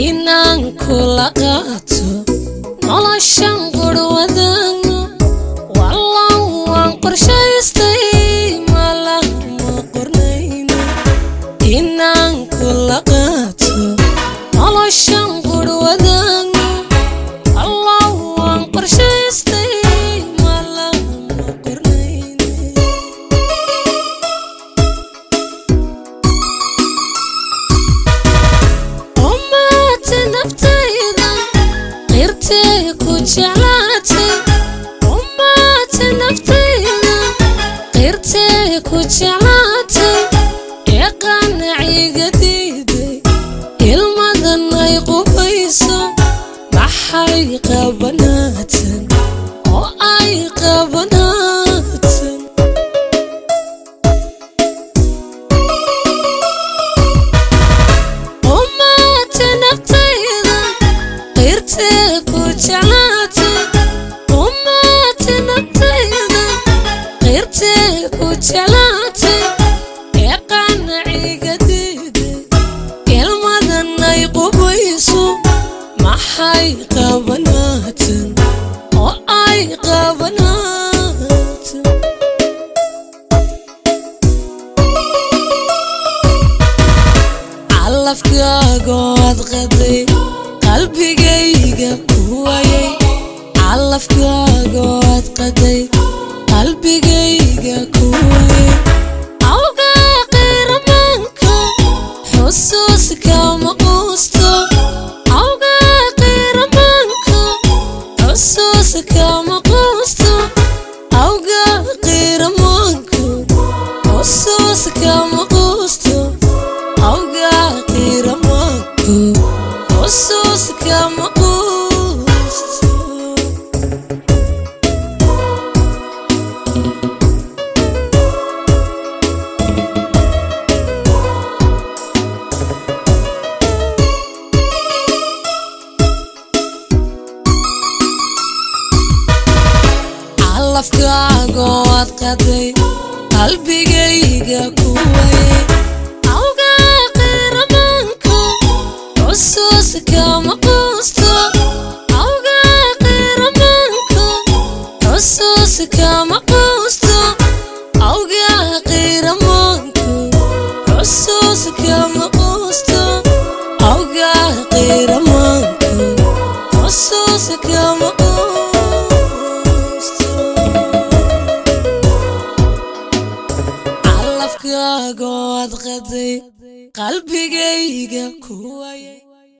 inaan kula qaato noloshan qurwadana wallah waan qorshaystay malama qornayna inaan kula qaato noloshan qurwadana wallah waan qorshaystay malama qornayna naftayda qirtay ku jeclaatay ummaata naftayda qirtay ku jeclaatay ee qanaciga diiday ilmadan ay qubayso maxay qabanaatan oo ay qabanaatan ummaata naftayda qirtay ku jeclaatay ummaata naftayda qirtay ku jeclaatay ee qanaciga diiday ilmadan ay qubayso maxay qabanaatan oo ay qabanaatan calafkaaga waad qaday qalbigayga ku waayay calafkaaga waad qaday qalbigayga ku waayay awgaa qiramanka xusuuska ma quusto awgaa qiramanka xusuuska ma quusto awgaa qiramanka xusuuska ma quusto awgaa qiramanka xusuuska ma quusto calafkaaga waad qaday qalbigayga ku waayay awgaa qiramanka xusuuska ma quusto awgaa qiramanka xusuuska ma quusto awgaa qiramanka xusuuska ma quusto awgaa qiramanka xusuuska ma quusto calafkaaga waad qaday qalbigayga ku waayay